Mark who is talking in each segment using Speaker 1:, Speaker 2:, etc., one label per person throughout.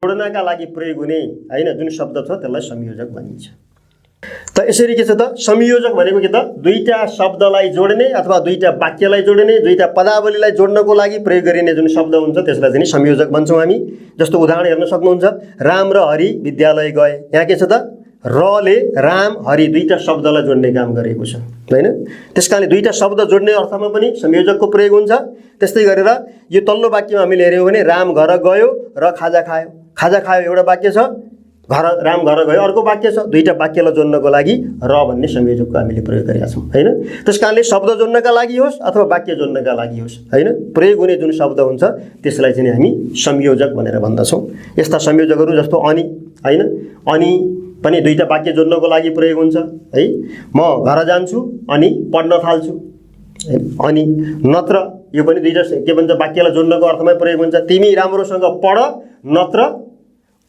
Speaker 1: जोड्नका लागि प्रयोग हुने हैन जुन शब्द छ त्यसलाई संयोजक भनिन्छ। त यसरी के छ त संयोजक भनेको के त दुईटा शब्दलाई जोड्ने अथवा दुईटा वाक्यलाई जोड्ने दुईटा पदावलीलाई जोड्नको लागि प्रयोग गरिने जुन शब्द हुन्छ त्यसलाई चाहिँ संयोजक भन्छौँ हामी। जस्तो उदाहरण हेर्न सक्नुहुन्छ, राम र हरि विद्यालय गए। यहाँ के छ त रले राम हरि दुईटा शब्दलाई जोड्ने काम गरेको छ हैन। त्यसकारणले दुईटा शब्द जोड्ने अर्थमा पनि संयोजकको प्रयोग हुन्छ। त्यस्तै गरेर यो तल्लो वाक्यमा हामीले हेर्यौं भने राम घर गयो र खाजा खायो। खाजा खायो एउटा वाक्य छ, घर राम घर गयो अर्को वाक्य छ। दुईटा वाक्यलाई जोड्नको लागि र भन्ने संयोजकको हामीले प्रयोग गरेका छौँ हैन। त्यसकारणले शब्द जोड्नका लागि होस् अथवा वाक्य जोड्नका लागि होस् हैन, प्रयोग हुने जुन शब्द हुन्छ त्यसलाई चाहिँ हामी संयोजक भनेर भन्दछौँ। यस्ता संयोजकहरू जस्तो अनि हैन, अनि पनि दुईटा वाक्य जोड्नको लागि प्रयोग हुन्छ है। म घर जान्छु अनि पढ्न थाल्छु अनि नत्र यो पनि दुईटा के भन्छ वाक्यलाई जोड्नको अर्थमै प्रयोग हुन्छ। तिमी राम्रोसँग पढ नत्र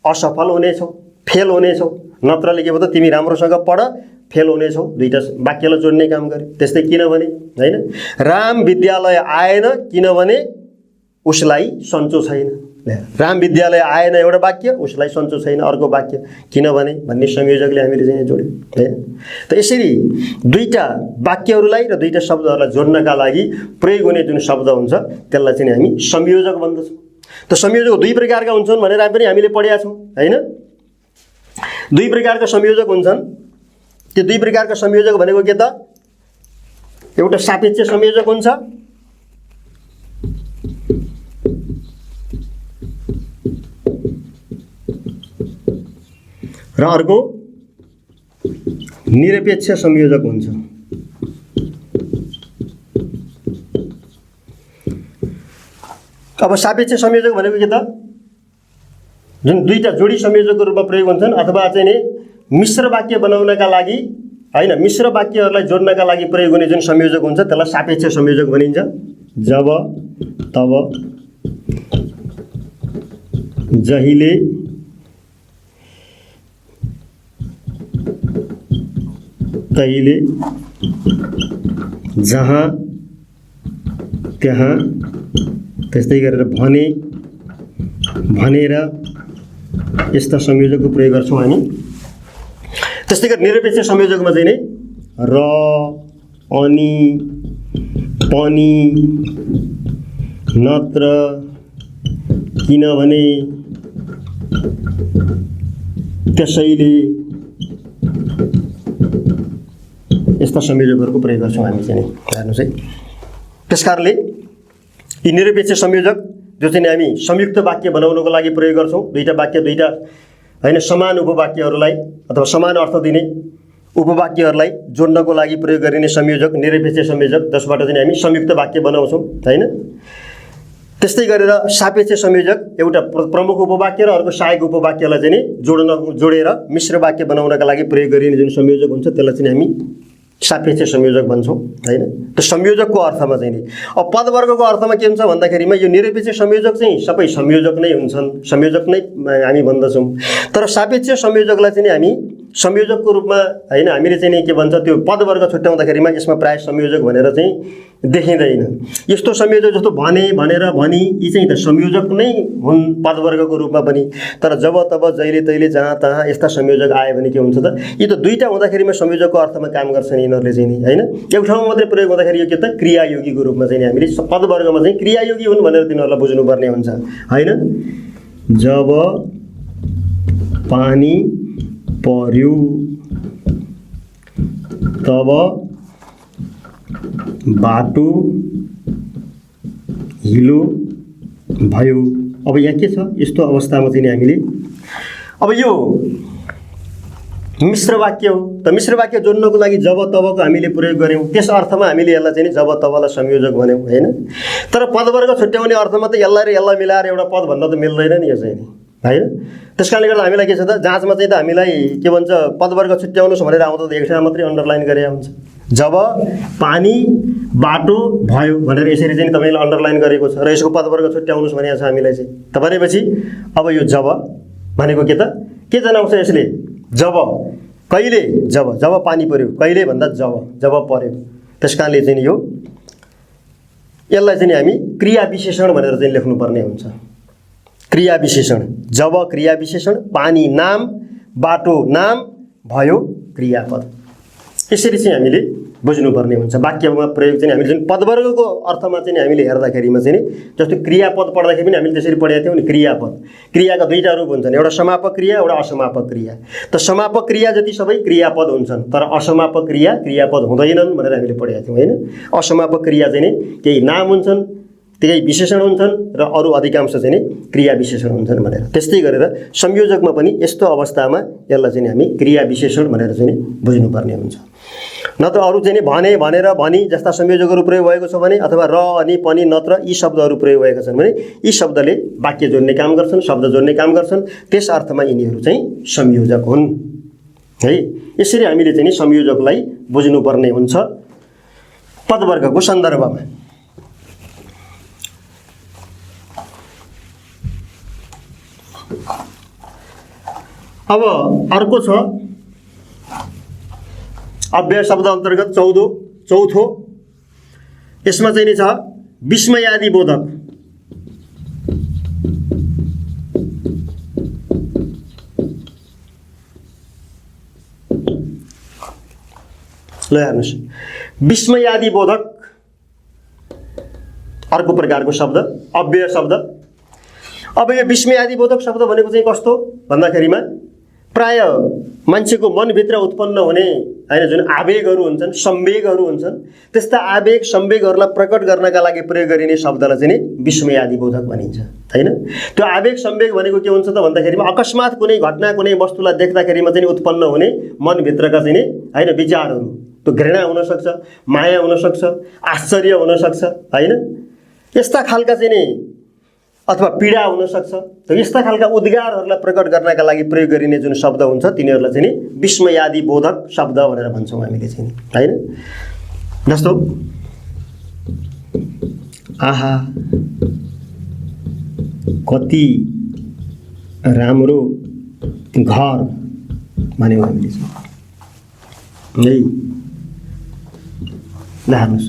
Speaker 1: असफल हुनेछौ, फेल हुनेछौ। नत्रले के भन्छ तिमी राम्रोसँग पढ फेल हुनेछौ, दुईटा वाक्यलाई जोड्ने काम गर्यो। त्यस्तै किनभने हैन, राम विद्यालय आएन किनभने उसलाई सन्चो छैन। राम विद्यालय आएन एउटा वाक्य, उसलाई सन्चो छैन अर्को वाक्य, किनभने भन्ने संयोजकले हामीले चाहिँ जोड्यौँ हैन। त यसरी दुईटा वाक्यहरूलाई र दुईटा शब्दहरूलाई जोड्नका लागि प्रयोग हुने जुन शब्द हुन्छ त्यसलाई चाहिँ हामी संयोजक भन्दछौँ। त संयोजक दुई प्रकारका हुन्छन् भनेर पनि हामीले पढेका छौँ हैन। दुई प्रकारका संयोजक हुन्छन्। त्यो दुई प्रकारका संयोजक भनेको के त, एउटा सापेक्ष संयोजक हुन्छ र अर्को निरपेक्ष संयोजक हुन्छ। अब सापेक्ष संयोजक भनेको के त, जुन दुईटा जोडी संयोजकको रूपमा प्रयोग हुन्छन् अथवा चाहिँ नि मिश्र वाक्य बनाउनका लागि हैन, मिश्र वाक्यहरूलाई जोड्नका लागि प्रयोग हुने जुन संयोजक हुन्छ त्यसलाई सापेक्ष संयोजक भनिन्छ। जब तब जहिले तैले जहाँ त्यहाँ, त्यस्तै गरेर भने भनेर यस्ता संयोजकको प्रयोग गर्छौँ हामी। त्यस्तै गरी निरपेक्ष संयोजकमा चाहिँ नि र अनि पनि नत्र किनभने त्यसैले यस्ता संयोजकहरूको प्रयोग गर्छौँ हामी चाहिँ हेर्नुहोस् है। त्यसकारणले यी निरपेक्ष संयोजक जो चाहिँ हामी संयुक्त वाक्य बनाउनको लागि प्रयोग गर्छौँ, दुईटा वाक्य दुईटा हैन समान उपवाक्यहरूलाई अथवा समान अर्थ दिने उपवाक्यहरूलाई जोड्नको लागि प्रयोग गरिने संयोजक निरपेक्ष संयोजक, जसबाट चाहिँ हामी संयुक्त वाक्य बनाउँछौँ हैन। त्यस्तै गरेर सापेक्ष संयोजक एउटा प्रमुख उपवाक्य र अर्को सहायक उपवाक्यलाई चाहिँ जोडेर मिश्र वाक्य बनाउनका लागि प्रयोग गरिने जुन संयोजक हुन्छ त्यसलाई चाहिँ हामी सापेक्ष संयोजक भन्छौँ हैन। त्यो संयोजकको अर्थमा चाहिँ नि अब पदवर्गको अर्थमा के हुन्छ भन्दाखेरिमा यो निरपेक्ष संयोजक चाहिँ सबै संयोजक नै हुन्छन्, संयोजक नै हामी भन्दछौँ। तर सापेक्ष संयोजकलाई चाहिँ हामी संयोजकको रूपमा हैन हामीले चाहिँ नि के भन्छ त्यो पदवर्ग छुट्याउँदाखेरिमा यसमा प्राय संयोजक भनेर चाहिँ देखिँदैन। यस्तो संयोजक जस्तो भने भनेर भनी यी चाहिँ त संयोजक नै हुन् पदवर्गको रूपमा पनि। तर जब तब जहिले तहिले जहाँ तहाँ यस्ता संयोजक आयो भने के हुन्छ त, यी त दुईटा हुँदाखेरिमा संयोजकको अर्थमा काम गर्छन् यिनीहरूले चाहिँ नि हैन। एक ठाउँमा मात्रै प्रयोग हुँदाखेरि यो के त क्रियायोगीको रूपमा चाहिँ हामीले पदवर्गमा चाहिँ क्रियायोगी हुन् भनेर तिनीहरूलाई बुझ्नुपर्ने हुन्छ हैन। जब पानी पर्यो तब बाटो हिलो भयो। अब यहाँ के छ, यस्तो अवस्थामा चाहिँ हामीले अब यो मिश्र वाक्य हो। त मिश्र वाक्य जोड्नको लागि जब तबको हामीले प्रयोग गऱ्यौँ, त्यस अर्थमा हामीले यसलाई चाहिँ जब तबलाई संयोजक भन्यौँ हैन। तर पदवर्ग छुट्याउने अर्थमा त यसलाई र यसलाई मिलाएर एउटा पद भन्न त मिल्दैन नि यो चाहिँ हैन। त्यसकारणले गर्दा हामीलाई के छ त, जाँचमा चाहिँ त हामीलाई के भन्छ पदवर्ग छुट्याउनुहोस् भनेर आउँदा त एक ठाउँ मात्रै अन्डरलाइन गरे हुन्छ। जब पानी बाटो भयो भनेर यसरी चाहिँ तपाईँले अन्डरलाइन गरेको छ र यसको पदवर्ग छुट्याउनुहोस् भनेको छ हामीलाई चाहिँ। त भनेपछि अब यो जब भनेको के त के जनाउँछ यसले, जब कहिले जब पानी पर्यो, कहिले भन्दा जब पर्यो। त्यसकारणले चाहिँ यो यसलाई चाहिँ हामी क्रिया विशेषण भनेर चाहिँ लेख्नुपर्ने हुन्छ क्रिया विशेषण, जब क्रिया विशेषण, पानी नाम, बाटो नाम, भयो क्रियापद। यसरी चाहिँ हामीले बुझ्नुपर्ने हुन्छ। वाक्यमा प्रयोग चाहिँ हामीले जुन पदवर्गको अर्थमा चाहिँ हामीले हेर्दाखेरिमा चाहिँ जस्तो क्रियापद पढ्दाखेरि पनि हामीले त्यसरी पढेका थियौँ नि, क्रियापद। क्रियाका दुईटा रूप हुन्छन्, एउटा समापक क्रिया, एउटा असमापक क्रिया। त समापक क्रिया जति सबै क्रियापद हुन्छन्, तर असमापक क्रिया क्रियापद हुँदैनन् भनेर हामीले पढेका थियौँ हैन। असमापक क्रिया चाहिँ नि केही नाम हुन्छन्, केही विशेषण हुन्छन् र अरू अधिकांश चाहिँ नि क्रिया विशेषण हुन्छन् भनेर। त्यस्तै गरेर संयोजकमा पनि यस्तो अवस्थामा यसलाई चाहिँ हामी क्रिया विशेषण भनेर चाहिँ बुझ्नुपर्ने हुन्छ। नत्र अरू चाहिँ भने, भनेर, भनी जस्ता संयोजकहरू प्रयोग भएको छ भने, अथवा र, अनि, पनि, नत्र यी शब्दहरू प्रयोग भएका छन् भने यी शब्दले वाक्य जोड्ने काम गर्छन्, शब्द जोड्ने काम गर्छन्। त्यस अर्थमा यिनीहरू चाहिँ संयोजक हुन् है। यसरी हामीले चाहिँ संयोजकलाई बुझ्नुपर्ने हुन्छ पदवर्गको सन्दर्भमा। अब अर्को छ अव्यय शब्द अन्तर्गत चौथो। यसमा चाहिँ नि छ विस्मयादि बोधक। ल हेर्नुहोस्, विस्मयादि बोधक अर्को प्रकारको शब्द, अव्यय शब्द। अब यो विस्मयादि बोधक शब्द भनेको चाहिँ कस्तो भन्दाखेरिमा प्राय मान्छेको मनभित्र उत्पन्न हुने हैन जुन आवेगहरू हुन्छन्, संवेगहरू हुन्छन्, त्यस्ता आवेग संवेगहरूलाई प्रकट गर्नका लागि प्रयोग गरिने शब्दलाई चाहिँ नि विस्मयादि बोधक भनिन्छ हैन। त्यो आवेग संवेग भनेको के हुन्छ त भन्दाखेरिमा अकस्मात कुनै घटना, कुनै वस्तुलाई देख्दाखेरिमा चाहिँ उत्पन्न हुने मनभित्रका चाहिँ नि हैन विचारहरू। त्यो घृणा हुन सक्छ, माया हुन सक्छ, आश्चर्य हुन सक्छ हैन, यस्ता खालका चाहिँ नि अथवा पीडा हुन सक्छ। त यस्ता खालका उद्गारहरूलाई प्रकट गर्नका लागि प्रयोग गरिने जुन शब्द हुन्छ तिनीहरूलाई चाहिँ नि विस्मयादि बोधक शब्द भनेर भन्छौँ हामीले चाहिँ हैन। जस्तो आहा कति राम्रो घर भन्यौँ हामीले चाहिँ है। ल हेर्नुहोस्,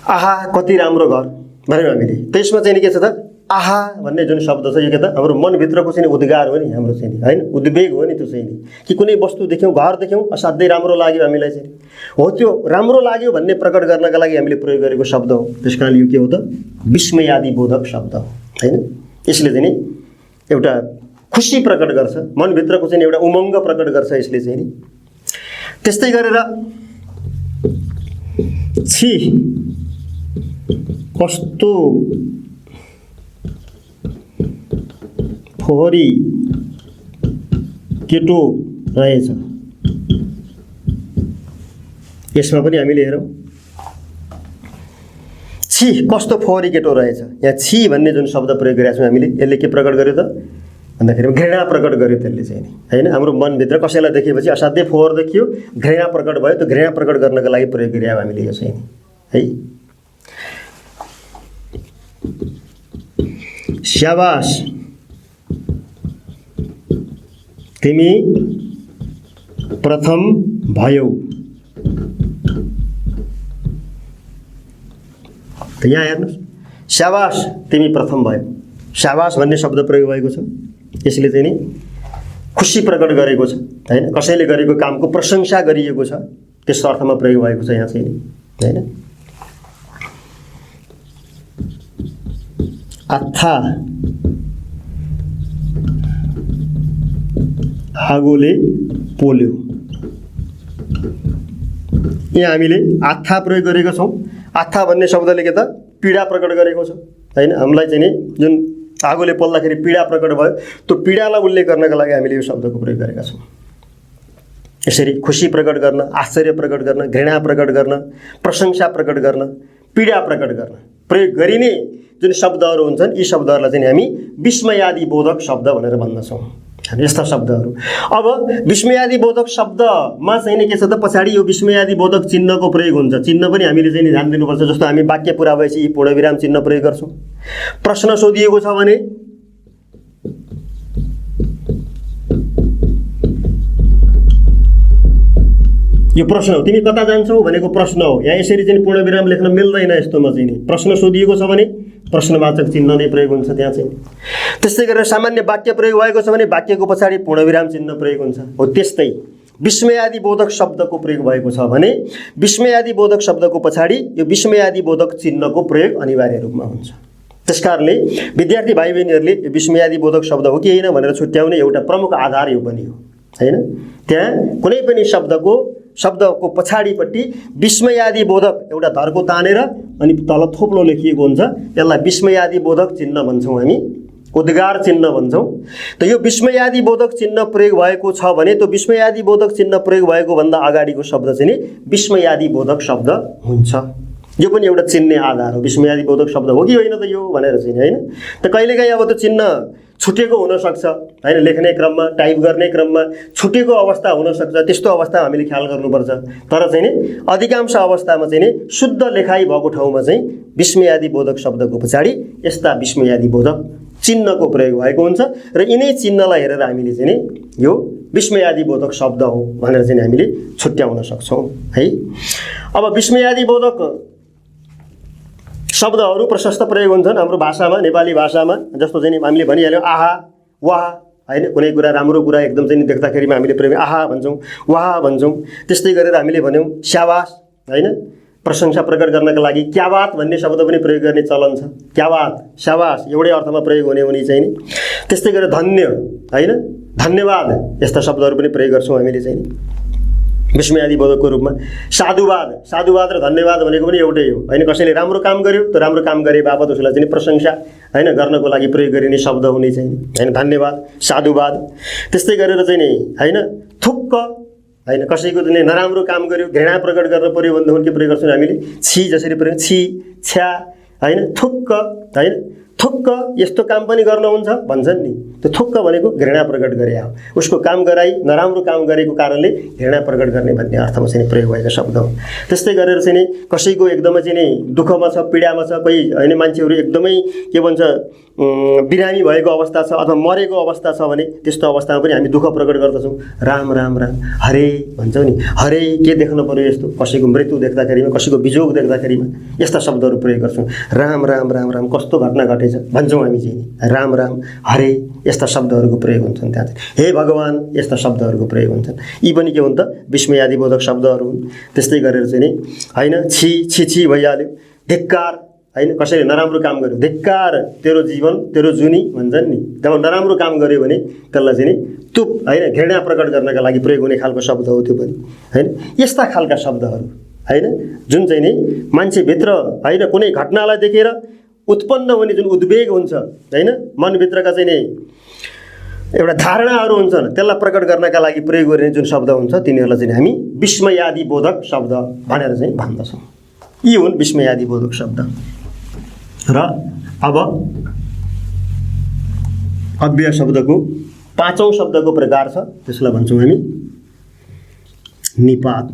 Speaker 1: आहा कति राम्रो घर भन्यौँ हामीले, त्यसमा चाहिँ के छ त आहा भन्ने जुन शब्द छ यो के त हाम्रो मनभित्रको चाहिँ उद्गार हो नि, हाम्रो चाहिँ हैन उद्वेग हो नि। त्यो चाहिँ कि कुनै वस्तु देख्यौँ, घर देख्यौँ, असाध्यै राम्रो लाग्यो हामीलाई चाहिँ हो, त्यो राम्रो लाग्यो भन्ने प्रकट गर्नका लागि हामीले प्रयोग गरेको शब्द हो। त्यस कारण यो के हो त विस्मयादि बोधक शब्द हो हैन। यसले चाहिँ नि एउटा खुसी प्रकट गर्छ, मनभित्रको चाहिँ एउटा उमङ्ग प्रकट गर्छ यसले चाहिँ नि। त्यस्तै गरेर छी कस्तो फोहोरी केटो रहेछ, यसमा पनि हामीले हेरौँ छी कस्तो फोहोरी केटो रहेछ। यहाँ छी भन्ने जुन शब्द प्रयोग गरेका छौँ हामीले, यसले के प्रकट गर्यो त भन्दाखेरि घृणा प्रकट गर्यो त्यसले चाहिँ नि हैन। हाम्रो मनभित्र कसैलाई देखेपछि असाध्यै फोहोर देखियो, घृणा प्रकट भयो, त्यो घृणा प्रकट गर्नका लागि प्रयोग गरे हामीले यो चाहिँ है। शाबाश तिमी प्रथम भयौ। त यहाँ हेर्नुहोस्, शाबाश तिमी प्रथम भयो। शाबाश भन्ने शब्द प्रयोग भएको छ, यसले चाहिँ नि खुसी प्रकट गरेको छ हैन, कसैले गरेको कामको प्रशंसा गरिएको छ, त्यस्तो अर्थमा प्रयोग भएको छ यहाँ चाहिँ हैन। आथा आगोले पोल्यो, यहाँ हामीले आथा प्रयोग गरेको छौँ। आथा भन्ने शब्दले के त पीडा प्रकट गरेको छ हैन। हामीलाई चाहिँ नि जुन आगोले पोल्दाखेरि पीडा प्रकट भयो, त्यो पीडालाई उल्लेख गर्नका लागि हामीले यो शब्दको प्रयोग गरेका छौँ। यसरी खुसी प्रकट गर्न, आश्चर्य प्रकट गर्न, घृणा प्रकट गर्न, प्रशंसा प्रकट गर्न, पीडा प्रकट गर्न प्रयोग गरिने जुन शब्दहरू हुन्छन् यी शब्दहरूलाई चाहिँ हामी विस्मयादि बोधक शब्द भनेर भन्दछौँ, यस्ता शब्दहरू। अब विस्मयादि बोधक शब्दमा चाहिँ के छ त पछाडि यो विस्मयादि बोधक चिन्हको प्रयोग हुन्छ। चिन्ह पनि हामीले चाहिँ ध्यान दिनुपर्छ। जस्तो हामी वाक्य पुरा भएपछि यी पूर्णविराम चिन्ह प्रयोग गर्छौँ। प्रश्न सोधिएको छ भने यो प्रश्न हो, तिमी कता जान्छौ भनेको प्रश्न हो। यहाँ यसरी चाहिँ पूर्णविराम लेख्न मिल्दैन, यस्तोमा चाहिँ नि प्रश्न सोधिएको छ भने प्रश्नवाचक चिन्ह नै प्रयोग हुन्छ त्यहाँ चाहिँ। त्यस्तै गरेर सामान्य वाक्य प्रयोग भएको छ भने वाक्यको पछाडि पूर्णविराम चिन्ह प्रयोग हुन्छ। हो त्यस्तै विस्मयादिबोधक शब्दको प्रयोग भएको छ भने विस्मयादिबोधक शब्दको पछाडि यो विस्मयादिबोधक चिन्हको प्रयोग अनिवार्य रूपमा हुन्छ। त्यसकारणले विद्यार्थी भाइ बहिनीहरूले यो विस्मयादिबोधक शब्द हो कि होइन भनेर छुट्याउने एउटा प्रमुख आधार यो पनि हो हैन। त्यहाँ कुनै पनि शब्दको पछाडिपट्टि विस्मयादिबोधक एउटा धर्को तानेर अनि तल थोप्लो लेखिएको हुन्छ। यसलाई विस्मयादिबोधक चिन्ह भन्छौँ हामी, उद्गार चिन्ह भन्छौँ। त यो विस्मयादिबोधक चिन्ह प्रयोग भएको छ भने त्यो विस्मयादिबोधक चिन्ह प्रयोग भएको भन्दा अगाडिको शब्द चाहिँ नि विस्मयादिबोधक शब्द हुन्छ। यो पनि एउटा चिन्ने आधार हो। विस्मयादिबोधक शब्द हो कि होइन त यो भनेर चाहिँ हैन। त कहिलेकाहीँ अब त्यो चिन्ह छुटेको हुनसक्छ हैन, लेख्ने क्रममा टाइप गर्ने क्रममा छुटेको अवस्था हुनसक्छ। त्यस्तो अवस्थामा हामीले ख्याल गर्नुपर्छ। तर चाहिँ नि अधिकांश अवस्थामा चाहिँ नि शुद्ध लेखाइ भएको ठाउँमा चाहिँ विस्मयादिबोधक शब्दको पछाडि यस्ता विस्मयादिबोधक चिन्हको प्रयोग भएको हुन्छ र यिनै चिन्हलाई हेरेर हामीले चाहिँ नि यो विस्मयादिबोधक शब्द हो भनेर चाहिँ हामीले छुट्याउन सक्छौँ है। अब विस्मयादिबोधक शब्दहरू प्रशस्त प्रयोग हुन्छन् हाम्रो भाषामा, नेपाली भाषामा। जस्तो चाहिँ हामीले भनिहाल्यौँ आहा वाह हैन, कुनै कुरा राम्रो कुरा एकदम चाहिँ देख्दाखेरिमा हामीले प्रयोग आहा भन्छौँ, वाह भन्छौँ। त्यस्तै गरेर हामीले भन्यौँ स्याबास हैन, प्रशंसा प्रकट गर्नका लागि क्या बात भन्ने शब्द पनि प्रयोग गर्ने चलन छ। क्या बात, स्याबास एउटै अर्थमा प्रयोग हुने चाहिँ नि। त्यस्तै गरेर धन्य हैन, धन्यवाद यस्ता शब्दहरू पनि प्रयोग गर्छौँ हामीले चाहिँ विस्मयादिबोधकको रूपमा। साधुवाद, साधुवाद र धन्यवाद भनेको पनि एउटै हो हैन। कसैले राम्रो काम गर्यो त राम्रो काम गरे बापत उसलाई चाहिँ प्रशंसा हैन गर्नको लागि प्रयोग गरिने शब्द हुने चाहिँ हैन, धन्यवाद, साधुवाद। त्यस्तै गरेर चाहिँ नि हैन थुक्क हैन, कसैको चाहिँ नराम्रो काम गर्यो घृणा प्रकट गर्न पर्यो भन्दा के प्रयोग गर्छौँ हामीले छि, जसरी प्रयोग छि, छ्या हैन, थुक्क हैन, थुक्क यस्तो काम पनि गर्नुहुन्छ भन्छन् नि। त्यो थुक्क भनेको घृणा प्रकट गरे हो, उसको काम गराई नराम्रो काम गरेको कारणले घृणा प्रकट गर्ने भन्ने अर्थमा चाहिँ प्रयोग भएको शब्द हो। त्यस्तै गरेर चाहिँ कसैको एकदमै चाहिँ नि दुःखमा छ, पीडामा छ, कोही हैन मान्छेहरू एकदमै के भन्छ बिरामी भएको अवस्था छ अथवा मरेको अवस्था छ भने त्यस्तो अवस्थामा पनि हामी दुःख प्रकट गर्दछौँ। राम राम राम हरे भन्छौँ नि। हरे के देख्न पर्यो यस्तो, कसैको मृत्यु देख्दाखेरिमा, कसैको विजोग देख्दाखेरिमा यस्ता शब्दहरू प्रयोग गर्छौँ। राम राम राम राम कस्तो घटना घटेछ भन्छौँ हामी चाहिँ। राम राम हरे यस्ता शब्दहरूको प्रयोग हुन्छन् त्यहाँ चाहिँ। हे भगवान् यस्ता शब्दहरूको प्रयोग हुन्छन्। यी पनि के हुन् त विस्मयादिबोधक शब्दहरू हुन्। त्यस्तै गरेर चाहिँ नि हैन छि छि छि भइहाल्यो। धिक्कार हैन, कसैले नराम्रो काम गर्यो धिक्कार तेरो जीवन तेरो जुनी भन्छन् नि। जब नराम्रो काम गर्यो भने त्यसलाई चाहिँ नि तुप हैन घृणा प्रकट गर्नका लागि प्रयोग हुने खालको शब्द हो त्यो पनि हैन। यस्ता खालका शब्दहरू हैन जुन चाहिँ नि मान्छेभित्र हैन कुनै घटनालाई देखेर उत्पन्न हुने जुन उद्वेग हुन्छ हैन, मनभित्रका चाहिँ नि एउटा धारणाहरू हुन्छन् त्यसलाई प्रकट गर्नका लागि प्रयोग गरिने जुन शब्द हुन्छ तिनीहरूलाई चाहिँ हामी विस्मयादिबोधक शब्द भनेर चाहिँ भन्दछौँ। यी हुन् विस्मयादिबोधक शब्द। र अब अव्यय शब्दको पाँचौं शब्दको प्रकार छ, त्यसलाई भन्छौँ हामी निपात।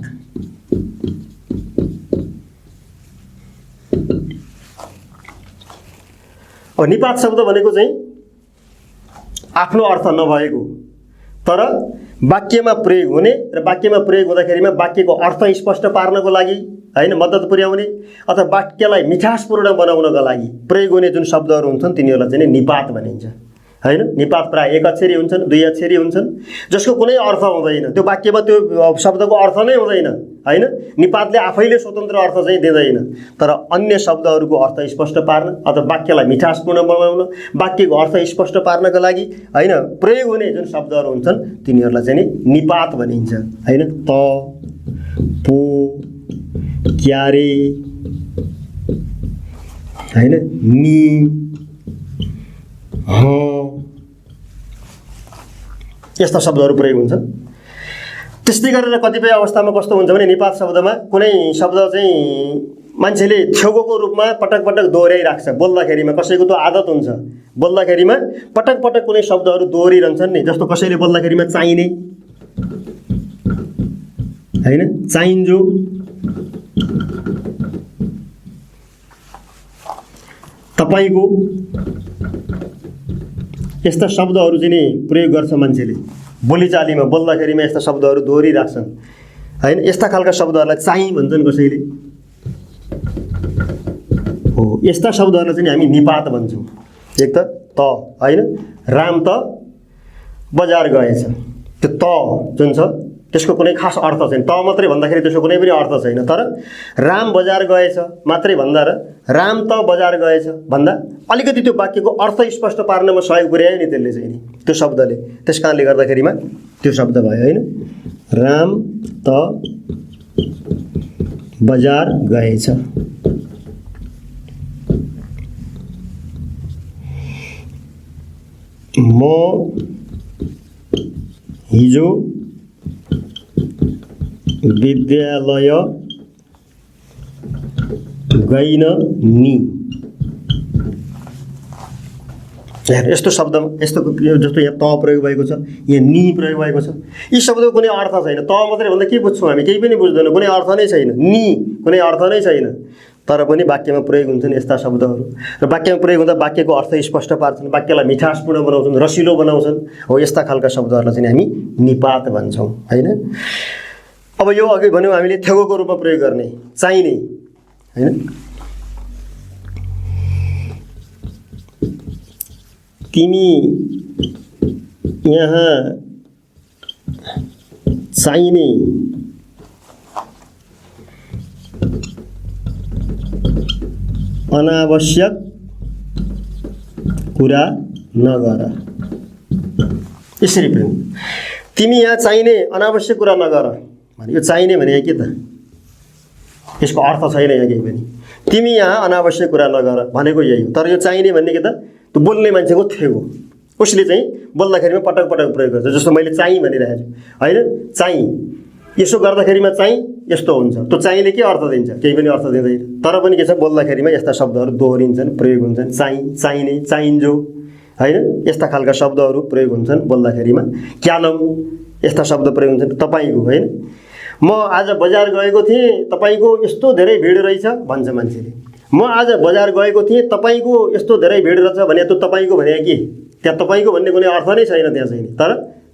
Speaker 1: अब निपात शब्द भनेको चाहिँ आफ्नो अर्थ नभएको तर वाक्यमा प्रयोग हुने र वाक्यमा प्रयोग हुँदाखेरिमा वाक्यको अर्थ स्पष्ट पार्नको लागि हैन मद्दत पुर्याउने अथवा वाक्यलाई मिठासपूर्ण बनाउनका लागि प्रयोग हुने जुन शब्दहरू हुन्छन् तिनीहरूलाई चाहिँ निपात भनिन्छ हैन। निपात प्राय एक अक्षरी हुन्छन्, दुई अक्षरी हुन्छन्, जसको कुनै अर्थ हुँदैन, त्यो वाक्यमा त्यो शब्दको अर्थ नै हुँदैन हैन। निपातले आफैले स्वतन्त्र अर्थ चाहिँ दिँदैन, तर अन्य शब्दहरूको अर्थ स्पष्ट पार्न अथवा वाक्यलाई मिठासपूर्ण बनाउन, वाक्यको अर्थ स्पष्ट पार्नका लागि हैन प्रयोग हुने जुन शब्दहरू हुन्छन् तिनीहरूलाई चाहिँ निपात भनिन्छ हैन। त पो क्यारे हैन, नि यस्ता शब्दहरू प्रयोग हुन्छन्। त्यस्तै गरेर कतिपय अवस्थामा कस्तो हुन्छ भने निपात शब्दमा कुनै शब्द चाहिँ मान्छेले छेउको रूपमा पटक पटक दोहोऱ्याइराख्छ बोल्दाखेरिमा। कसैको त्यो आदत हुन्छ बोल्दाखेरिमा पटक पटक कुनै शब्दहरू दोहोरिरहन्छन् नि। जस्तो कसैले बोल्दाखेरिमा चाहिने हैन, चाहिन्जो, तपाईको यस्ता शब्दहरू चाहिँ नि प्रयोग गर्छ मान्छेले बोलीचालीमा। बोल्दाखेरिमा यस्ता शब्दहरू दोहोरिराख्छन् हैन। यस्ता खालका शब्दहरूलाई चाहिँ भन्छन् कसैले हो। हो यस्ता शब्दहरूलाई चाहिँ हामी निपात भन्छौँ। एक त होइन, राम त बजार गएछ, त्यो त जुन छ त्यसको कुनै खास अर्थ छैन। त मात्रै भन्दाखेरि त्यसको कुनै पनि अर्थ छैन। तर राम बजार गएछ मात्रै भन्दा र राम त बजार गएछ भन्दा अलिकति त्यो वाक्यको अर्थ स्पष्ट पार्नमा सहयोग पुर्यायो नि त्यसले चाहिँ नि, त्यो शब्दले। त्यस कारणले गर्दाखेरिमा त्यो शब्द भयो होइन, राम त बजार गएछ। म हिजो विद्यालय गइन नि। यस्तो शब्द यस्तो जस्तो यहाँ त प्रयोग भएको छ, यहाँ नि प्रयोग भएको छ। यी शब्दको कुनै अर्थ छैन। त मात्रै भन्दा के बुझ्छौँ हामी? केही पनि बुझ्दैनौँ, कुनै अर्थ नै छैन। नि कुनै अर्थ नै छैन, तर पनि वाक्यमा प्रयोग हुन्छन् यस्ता शब्दहरू। र वाक्यमा प्रयोग हुँदा वाक्यको अर्थ स्पष्ट पार्छन्, वाक्यलाई मिठासपूर्ण बनाउँछन्, रसिलो बनाउँछन्। हो यस्ता खालका शब्दहरूलाई चाहिँ हामी निपात भन्छौँ होइन। अब यो अघि भन्यौँ हामीले थेगोको रूपमा प्रयोग गर्ने, चाहिने होइन। तिमी यहाँ चाहिने अनावश्यक कुरा नगर। यसरी पनि तिमी यहाँ चाहिने अनावश्यक कुरा नगर भने यो चाहिने भने के त? यसको अर्थ छैन यहाँ केही पनि। तिमी यहाँ अनावश्यक कुरा नगर भनेको यही हो। तर यो चाहिने भन्ने के त? त्यो बोल्ने मान्छेको थेगो, उसले चाहिँ बोल्दाखेरिमा पटक पटक प्रयोग गर्छ। जस्तो मैले चाहिँ भनिरहेको छु होइन, चाहिँ यसो गर्दाखेरिमा चाहिँ यस्तो हुन्छ। त्यो चाहिँले के अर्थ दिन्छ? केही पनि अर्थ दिँदैन। तर पनि के छ, बोल्दाखेरिमा यस्ता शब्दहरू दोहोरिन्छन्, प्रयोग हुन्छन्। चाहिँ, चाहिने, चाहिन्जो होइन, यस्ता खालका शब्दहरू प्रयोग हुन्छन् बोल्दाखेरिमा। क्यानम यस्ता शब्द प्रयोग हुन्छन्। तपाईँको होइन, म आज बजार गएको थिएँ, तपाईँको यस्तो धेरै भिड रहेछ भन्छ मान्छेले। म आज बजार गएको थिएँ, तपाईँको यस्तो धेरै भिड रहेछ भने त्यो तपाईँको भने के? त्यहाँ तपाईँको भन्ने कुनै अर्थ नै छैन त्यहाँ चाहिँ। तर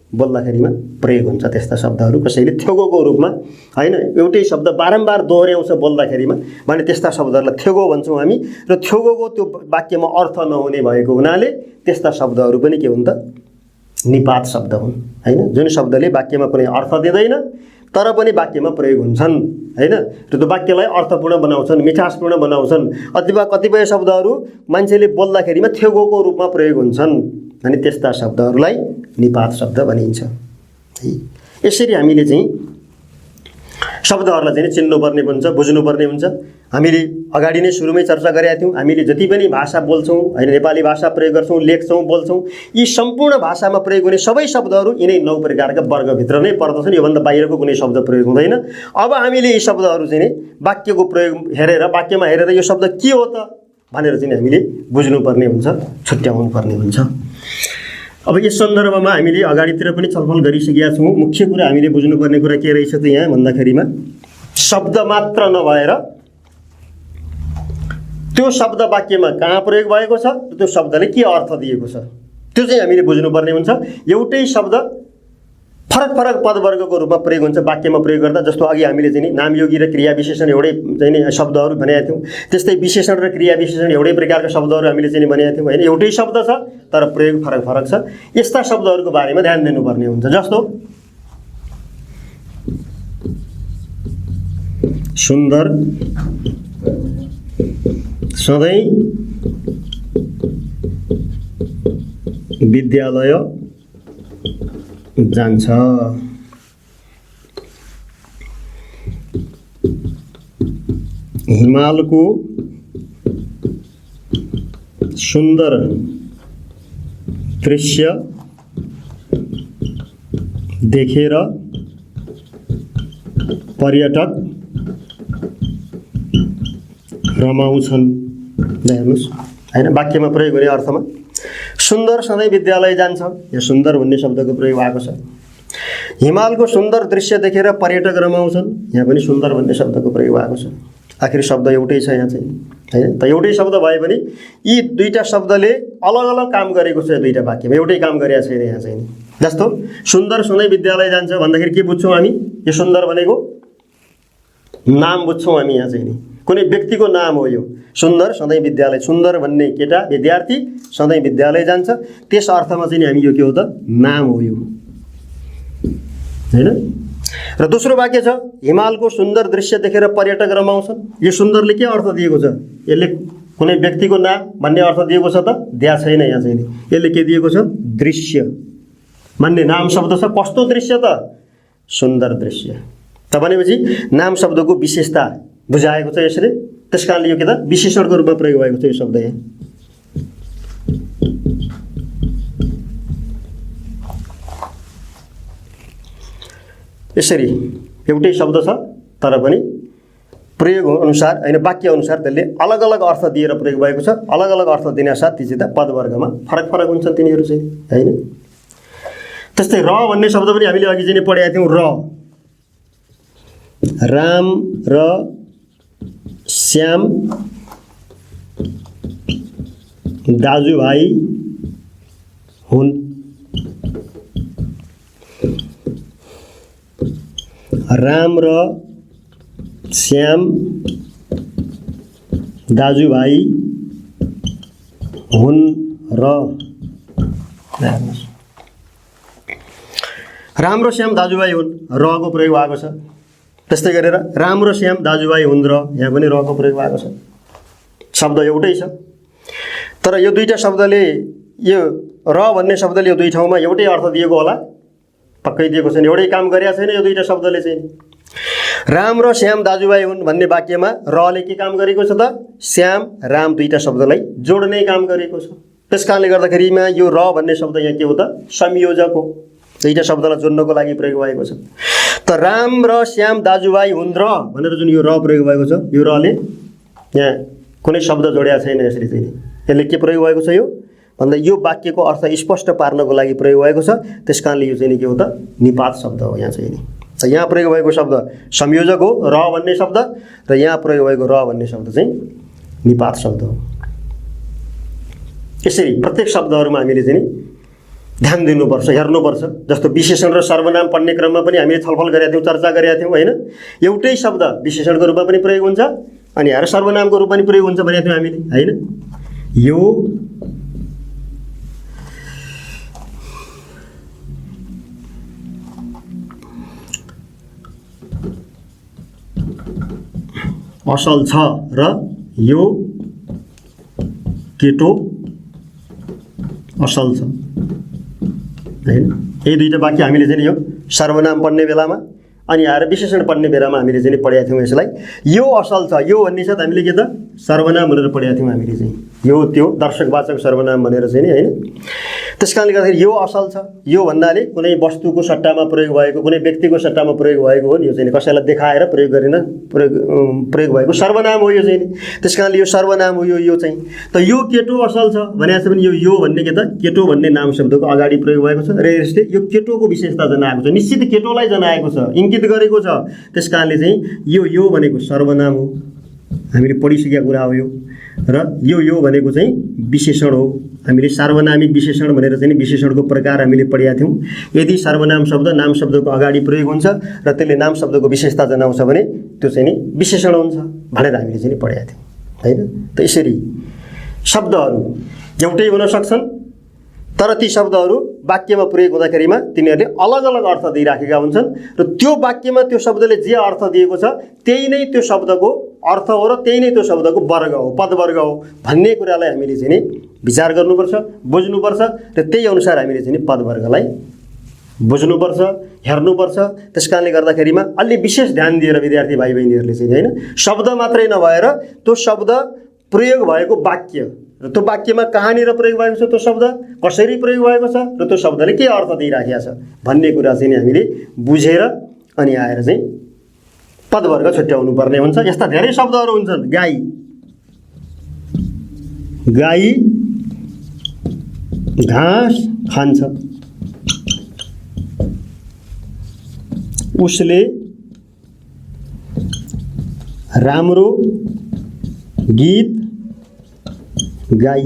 Speaker 1: बोल्दाखेरिमा प्रयोग हुन्छ त्यस्ता शब्दहरू। कसैले थेगोको रूपमा होइन, एउटै शब्द बारम्बार दोहोऱ्याउँछ बोल्दाखेरिमा भने त्यस्ता शब्दहरूलाई थेगो भन्छौँ हामी। र थेगोको त्यो वाक्यमा अर्थ नहुने भएको हुनाले त्यस्ता शब्दहरू पनि के हुन् त? निपात शब्द हुन् होइन, जुन शब्दले वाक्यमा कुनै अर्थ दिँदैन तर पनि वाक्यमा प्रयोग हुन्छन् होइन। र त्यो वाक्यलाई अर्थपूर्ण बनाउँछन्, मिठासपूर्ण बनाउँछन्। अथवा कतिपय शब्दहरू मान्छेले बोल्दाखेरिमा थेगोको रूपमा प्रयोग हुन्छन् अनि त्यस्ता शब्दहरूलाई निपात शब्द भनिन्छ है। यसरी हामीले चाहिँ शब्दहरूलाई चाहिँ चिन्नुपर्ने हुन्छ, बुझ्नुपर्ने हुन्छ। हामीले अगाडि नै सुरुमै चर्चा गरेका थियौँ, हामीले जति पनि भाषा बोल्छौँ होइन, नेपाली भाषा प्रयोग गर्छौँ, लेख्छौँ, बोल्छौँ, यी सम्पूर्ण भाषामा प्रयोग हुने सबै शब्दहरू यिनै 9 प्रकारका वर्गभित्र नै पर्दछन्। योभन्दा बाहिरको कुनै शब्द प्रयोग हुँदैन। अब हामीले यी शब्दहरू चाहिँ वाक्यको प्रयोग हेरेर, वाक्यमा हेरेर यो शब्द के हो त भनेर चाहिँ हामीले बुझ्नुपर्ने हुन्छ, छुट्याउनु पर्ने हुन्छ। अब यस सन्दर्भमा हामीले अगाडितिर पनि छलफल गरिसकेका छौँ। मुख्य कुरा हामीले बुझ्नुपर्ने कुरा के रहेछ त यहाँ भन्दाखेरिमा, शब्द मात्र नभएर त्यो शब्द वाक्यमा कहाँ प्रयोग भएको छ, त्यो शब्दले के अर्थ दिएको छ, त्यो चाहिँ हामीले बुझ्नुपर्ने हुन्छ। एउटै शब्द फरक फरक पदवर्गको रूपमा प्रयोग हुन्छ वाक्यमा प्रयोग गर्दा। जस्तो अघि हामीले चाहिँ नामयोगी र क्रिया विशेषण एउटै चाहिँ नि शब्दहरू भनेका थियौँ, त्यस्तै विशेषण र क्रिया विशेषण एउटै प्रकारका शब्दहरू हामीले चाहिँ भनेका थियौँ होइन। एउटै शब्द छ तर प्रयोग फरक फरक छ। यस्ता शब्दहरूको बारेमा ध्यान दिनुपर्ने हुन्छ। जस्तो सुन्दर सधैँ विद्यालय जान्छ। हिमालको सुन्दर दृश्य देखेर पर्यटक रमाउँछन्। हेर्नुहोस् होइन, वाक्यमा प्रयोग हुने अर्थमा सुन्दर सधैँ विद्यालय जान्छ, यहाँ सुन्दर भन्ने शब्दको प्रयोग भएको छ। हिमालको सुन्दर दृश्य देखेर पर्यटक रमाउँछन्, यहाँ पनि सुन्दर भन्ने शब्दको प्रयोग भएको छ। आखिर शब्द एउटै छ यहाँ चाहिँ होइन। त एउटै शब्द भए पनि यी दुईटा शब्दले अलग अलग काम गरेको छ। दुईटा वाक्यमा एउटै काम गरेको छैन यहाँ चाहिँ। जस्तो सुन्दर सधैँ विद्यालय जान्छ भन्दाखेरि के बुझ्छौँ हामी? यो सुन्दर भनेको नाम बुझ्छौँ हामी यहाँ चाहिँ नि। कुनै व्यक्तिको नाम हो यो। सुन्दर सधैँ विद्यालय, सुन्दर भन्ने केटा विद्यार्थी सधैँ विद्यालय जान्छ, त्यस अर्थमा चाहिँ हामी यो के हो त, नाम हो यो, हैन। र दोस्रो वाक्य छ, हिमालको सुन्दर दृश्य देखेर पर्यटक रमाउँछन्। यो सुन्दरले के अर्थ दिएको छ? यसले कुनै व्यक्तिको नाम भन्ने अर्थ दिएको छ त? दिया छैन यहाँ चाहिँ। यसले के दिएको छ? दृश्य भन्ने नाम शब्द छ। कस्तो दृश्य त? सुन्दर दृश्य। त भनेपछि नाम शब्दको विशेषता बुझाएको छ यसले। त्यसकारणले यो के त, विशेषणको रूपमा प्रयोग भएको छ यो शब्द यहाँ। यसरी एउटै शब्द छ तर पनि प्रयोग अनुसार हैन, वाक्य अनुसार त्यसले अलग अलग अर्थ दिएर प्रयोग भएको छ। अलग अलग अर्थ दिने साथ ती चाहिँ पदवर्गमा फरक फरक हुन्छन् तिनीहरू चाहिँ, हैन। त्यस्तै र भन्ने शब्द पनि हामीले अघि चाहिँ पढेका थियौँ। र, राम र श्याम दाजुभाइ हुन्। राम र श्याम दाजुभाइ हुन्। राम र श्याम दाजुभाइ हुन्, रको प्रयोग भएको छ। त्यस्तै गरेर राम र श्याम दाजुभाइ हुन् र, यहाँ पनि रको प्रयोग भएको छ। शब्द एउटै छ तर यो दुईटा शब्दले, यो र भन्ने शब्दले यो दुई ठाउँमा एउटै अर्थ दिएको होला, पक्कै दिएको छैन, एउटै काम गरेका छैन यो दुईटा शब्दले चाहिँ। राम र श्याम दाजुभाइ हुन् भन्ने वाक्यमा रले के काम गरेको छ त? श्याम राम दुईटा शब्दलाई जोड्ने काम गरेको छ। त्यसकारणले गर्दाखेरिमा यो र भन्ने शब्द यहाँ के हो त? संयोजक हो। दुईटा शब्दलाई जोड्नको लागि प्रयोग भएको छ। त राम र श्याम दाजुभाइ हुन् र भनेर जुन यो र प्रयोग भएको छ, यो रले यहाँ कुनै शब्द जोडेको छैन यसरी चाहिँ। यसले के प्रयोग भएको छ यो भन्दा यो वाक्यको अर्थ स्पष्ट पार्नको लागि प्रयोग भएको छ। त्यसकारणले यो चाहिँ के हो त? निपात शब्द हो यहाँ चाहिँ। त यहाँ प्रयोग भएको शब्द संयोजक हो र भन्ने शब्द, र यहाँ प्रयोग भएको र भन्ने शब्द चाहिँ निपात शब्द हो। यसरी प्रत्येक शब्दहरूमा हामीले चाहिँ ध्यान दिनुपर्छ, हेर्नुपर्छ। जस्तो विशेषण र सर्वनाम पढ्ने क्रममा पनि हामीले छलफल गरेका थियौँ, चर्चा गरेका थियौँ, हैन। एउटै शब्द विशेषणको रूपमा पनि प्रयोग हुन्छ अनि यहाँ सर्वनामको रूपमा पनि प्रयोग हुन्छ भनेका थियौँ हामीले, हैन। यो असल छ र यो केटो असल छ, हैन। यही दुईटा वाक्य हामीले चाहिँ यो सर्वनाम पढ्ने बेलामा अनि आएर विशेषण पढ्ने बेलामा हामीले चाहिँ पढेका थियौँ यसलाई। यो असल छ, यो भन्ने साथ हामीले के त? सर्वनाम भनेर पढेका थियौँ हामीले चाहिँ। यो त्यो दर्शकवाचक सर्वनाम भनेर चाहिँ नि, हैन। त्यसकारणले गर्दाखेरि यो असल छ, यो भन्नाले कुनै वस्तुको सट्टामा प्रयोग भएको, कुनै व्यक्तिको सट्टामा प्रयोग भएको हो नि। यो चाहिँ कसैलाई देखाएर प्रयोग गरेन प्रयोग भएको सर्वनाम हो यो चाहिँ। त्यसकारणले यो सर्वनाम हो यो चाहिँ। त यो केटो असल छ भनेको छ भने यो भन्ने के त? केटो भन्ने नाम शब्दको अगाडि प्रयोग भएको छ र यसले यो केटोको विशेषता जनाएको छ, निश्चित केटोलाई जनाएको छ, इङ्गित गरेको छ। त्यसकारणले चाहिँ यो भनेको सर्वनाम हो, हामीले पढिसकेका कुरा हो यो। र यो भनेको चाहिँ विशेषण हो। हामीले सार्वनामिक विशेषण भनेर चाहिँ विशेषणको प्रकार हामीले पढेका थियौँ। यदि सर्वनाम शब्द नाम शब्दको अगाडि प्रयोग हुन्छ र त्यसले नाम शब्दको विशेषता जनाउँछ भने त्यो चाहिँ नि विशेषण हुन्छ भनेर हामीले चाहिँ पढेका थियौँ, हैन। त यसरी शब्दहरू एउटै हुन सक्छन् तर ती शब्दहरू वाक्यमा प्रयोग हुँदाखेरिमा तिनीहरूले अलग अलग अर्थ दिइराखेका हुन्छन् र त्यो वाक्यमा त्यो शब्दले जे अर्थ दिएको छ त्यही नै त्यो शब्दको अर्थ हो र त्यही नै त्यो शब्दको वर्ग हो, पदवर्ग हो भन्ने कुरालाई हामीले चाहिँ नि विचार गर्नुपर्छ, बुझ्नुपर्छ र त्यही अनुसार हामीले चाहिँ नि पदवर्गलाई बुझ्नुपर्छ, हेर्नुपर्छ। त्यसकारणले गर्दाखेरिमा अलि विशेष ध्यान दिएर विद्यार्थी भाइ बहिनीहरूले चाहिँ हैन शब्द मात्रै नभएर त्यो शब्द प्रयोग भएको वाक्य र त्यो वाक्यमा कहाँनिर प्रयोग भएको छ, त्यो शब्द कसरी प्रयोग भएको छ र त्यो शब्दले के अर्थ दिइराखेको छ भन्ने कुरा चाहिँ हामीले बुझेर अनि आएर चाहिँ पदवर्ग छुट्याउनु पर्ने हुन्छ। यस्ता धेरै शब्दहरू हुन्छन्। गाई, गाई घाँस खान्छ, उसले राम्रो गीत गाई।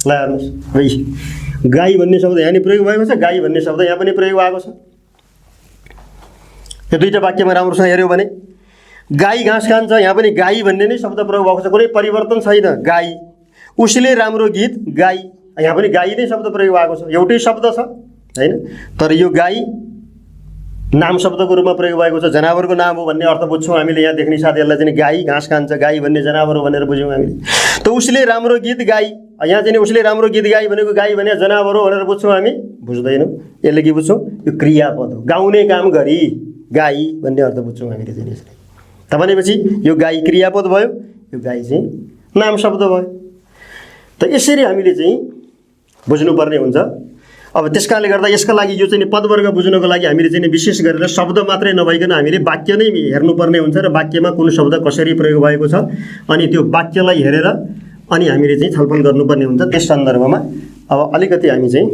Speaker 1: ल हेर्नुहोस् है, गाई भन्ने शब्द यहाँ नि प्रयोग भएको छ, गाई भन्ने शब्द यहाँ पनि प्रयोग भएको छ। यो दुईटा वाक्यमा राम्रोसँग हेऱ्यौँ भने गाई घाँस खान्छ, यहाँ पनि गाई भन्ने नै शब्द प्रयोग भएको छ, कुनै परिवर्तन छैन। गाई, उसले राम्रो गीत गाई, यहाँ पनि गाई नै शब्द प्रयोग भएको छ, एउटै शब्द छ हैन। तर यो गाई नाम शब्दको रूपमा प्रयोग भएको छ, जनावरको नाम हो भन्ने अर्थ बुझ्छौँ हामीले। यहाँ देख्ने साथीहरूलाई चाहिँ गाई घाँस खान्छ, गाई भन्ने जनावर हो भनेर बुझ्यौँ हामीले। त उसले राम्रो गीत गाई, यहाँ चाहिँ उसले राम्रो गीत गाई भनेको गाई भने जनावर हो भनेर बुझ्छौँ हामी? बुझ्दैनौँ। यसले के बुझ्छौँ? यो क्रियापद हो, गाउने काम गरी गाई भन्ने अर्थ बुझ्छौँ हामीले चाहिँ यसले। त भनेपछि यो गाई क्रियापद भयो, यो गाई चाहिँ नाम शब्द भयो। त यसरी हामीले चाहिँ बुझ्नुपर्ने हुन्छ। अब त्यसकारणले गर्दा यसका लागि यो चाहिँ पदवर्ग बुझ्नको लागि हामीले चाहिँ विशेष गरेर शब्द मात्रै नभइकन हामीले वाक्य नै हेर्नुपर्ने हुन्छ र वाक्यमा कुन शब्द कसरी प्रयोग भएको छ अनि त्यो वाक्यलाई हेरेर अनि हामीले चाहिँ छलफल गर्नुपर्ने हुन्छ। त्यस सन्दर्भमा अब अलिकति हामी चाहिँ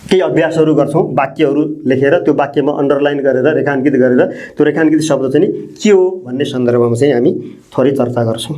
Speaker 1: केही अभ्यासहरू गर्छौँ, वाक्यहरू लेखेर त्यो वाक्यमा अन्डरलाइन गरेर रेखाङ्कित गरेर त्यो रेखाङ्कित शब्द चाहिँ के हो भन्ने सन्दर्भमा चाहिँ हामी थोरै चर्चा गर्छौँ।